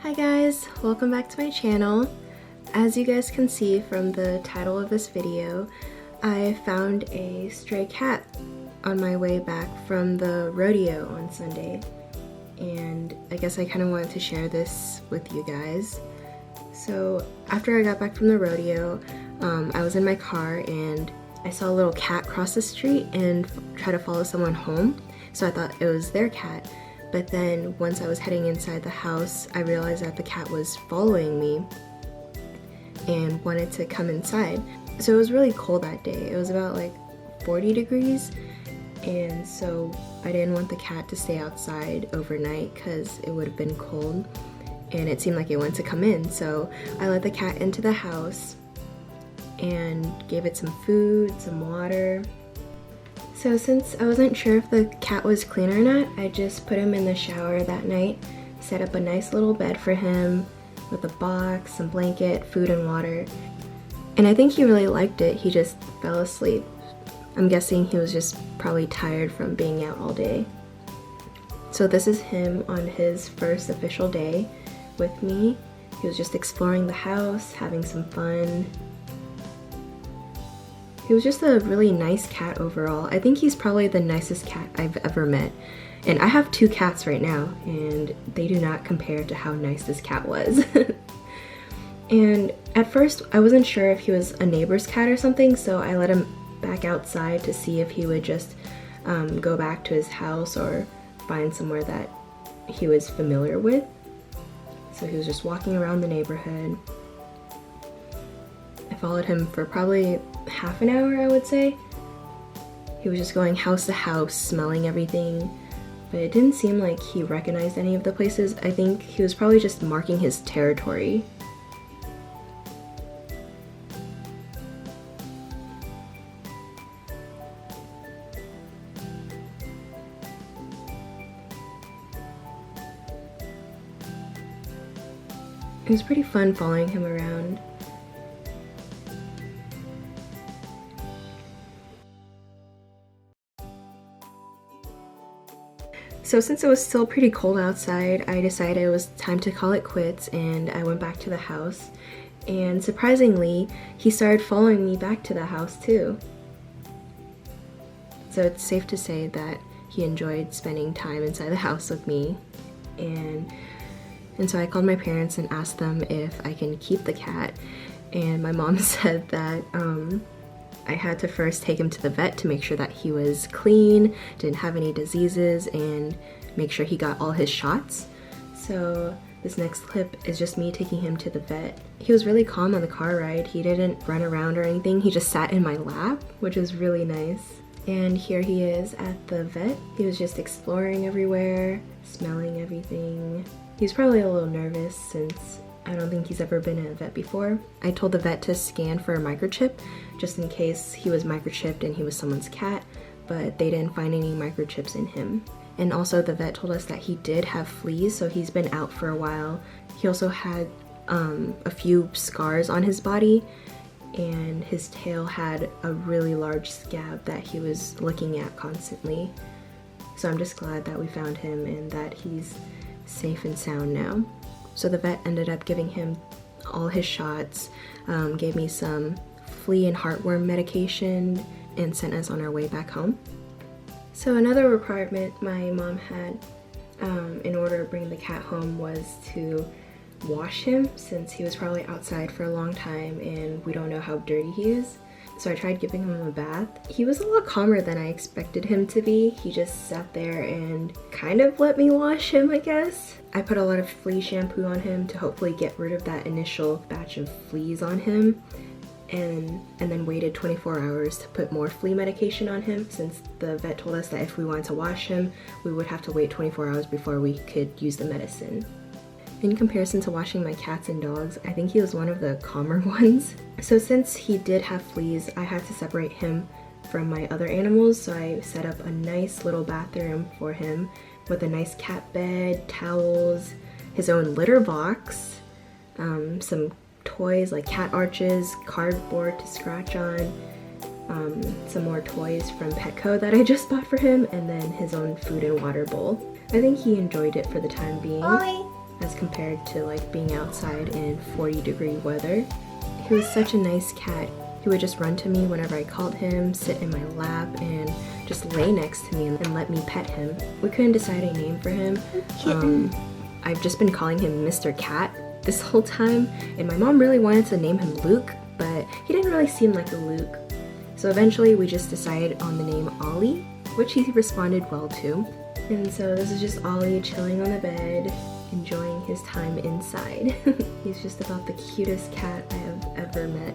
Hi guys, welcome back to my channel. As you guys can see from the title of this video, I found a stray cat on my way back from the rodeo on Sunday, and I guess I kind of wanted to share this with you guys. So after I got back from the rodeo, I was in my car and I saw a little cat cross the street and try to follow someone home, so I thought it was their cat. But then once I was heading inside the house, I realized that the cat was following me and wanted to come inside. So it was really cold that day. It was about like 40 degrees, and so I didn't want the cat to stay outside overnight because it would have been cold, and it seemed like it wanted to come in. So I let the cat into the house and gave it some food, some water. So since I wasn't sure if the cat was clean or not, I just put him in the shower that night, set up a nice little bed for him with a box, some blanket, food and water. And I think he really liked it. He just fell asleep. I'm guessing he was just probably tired from being out all day. So this is him on his first official day with me. He was just exploring the house, having some fun. He was just a really nice cat overall. I think he's probably the nicest cat I've ever met. And I have 2 cats right now, and they do not compare to how nice this cat was. And at first, I wasn't sure if he was a neighbor's cat or something, so I let him back outside to see if he would just go back to his house or find somewhere that he was familiar with. So he was just walking around the neighborhood. I followed him for probably half an hour, I would say. He was just going house to house, smelling everything, but it didn't seem like he recognized any of the places. I think he was probably just marking his territory. It was pretty fun following him around. So since it was still pretty cold outside, I decided it was time to call it quits, and I went back to the house. And surprisingly, he started following me back to the house too. So it's safe to say that he enjoyed spending time inside the house with me. And so I called my parents and asked them if I can keep the cat. And my mom said that I had to first take him to the vet to make sure that he was clean, didn't have any diseases, and make sure he got all his shots. So this next clip is just me taking him to the vet. He was really calm on the car ride. He didn't run around or anything. He just sat in my lap, which is really nice. And here he is at the vet. He was just exploring everywhere, smelling everything. He was probably a little nervous since I don't think he's ever been in a vet before. I told the vet to scan for a microchip just in case he was microchipped and he was someone's cat, but they didn't find any microchips in him. And also the vet told us that he did have fleas, so he's been out for a while. He also had a few scars on his body, and his tail had a really large scab that he was looking at constantly. So I'm just glad that we found him and that he's safe and sound now. So the vet ended up giving him all his shots, gave me some flea and heartworm medication, and sent us on our way back home. So another requirement my mom had in order to bring the cat home was to wash him, since he was probably outside for a long time and we don't know how dirty he is. So I tried giving him a bath. He was a lot calmer than I expected him to be. He just sat there and kind of let me wash him, I guess. I put a lot of flea shampoo on him to hopefully get rid of that initial batch of fleas on him, and then waited 24 hours to put more flea medication on him, since the vet told us that if we wanted to wash him, we would have to wait 24 hours before we could use the medicine. In comparison to washing my cats and dogs, I think he was one of the calmer ones. So since he did have fleas, I had to separate him from my other animals, so I set up a nice little bathroom for him with a nice cat bed, towels, his own litter box, some toys like cat arches, cardboard to scratch on, some more toys from Petco that I just bought for him, and then his own food and water bowl. I think he enjoyed it for the time being. Ollie, as compared to like being outside in 40-degree weather. He was such a nice cat. He would just run to me whenever I called him, sit in my lap, and just lay next to me and let me pet him. We couldn't decide a name for him. I've just been calling him Mr. Cat this whole time, and my mom really wanted to name him Luke, but he didn't really seem like a Luke. So eventually we just decided on the name Ollie, which he responded well to. And so this is just Ollie chilling on the bed, enjoying his time inside. He's just about the cutest cat I have ever met.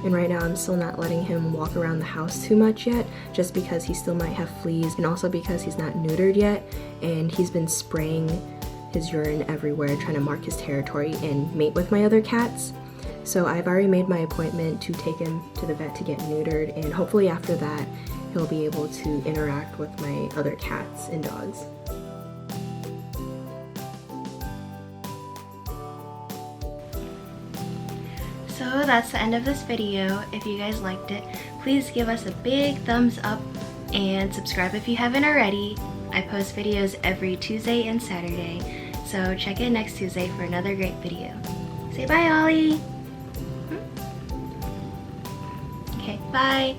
And right now I'm still not letting him walk around the house too much yet, just because he still might have fleas, and also because he's not neutered yet, and he's been spraying his urine everywhere trying to mark his territory and mate with my other cats. So I've already made my appointment to take him to the vet to get neutered, and hopefully after that he'll be able to interact with my other cats and dogs. So that's the end of this video. If you guys liked it, please give us a big thumbs up and subscribe if you haven't already. I post videos every Tuesday and Saturday, so check in next Tuesday for another great video. Say bye, Ollie! Okay, bye!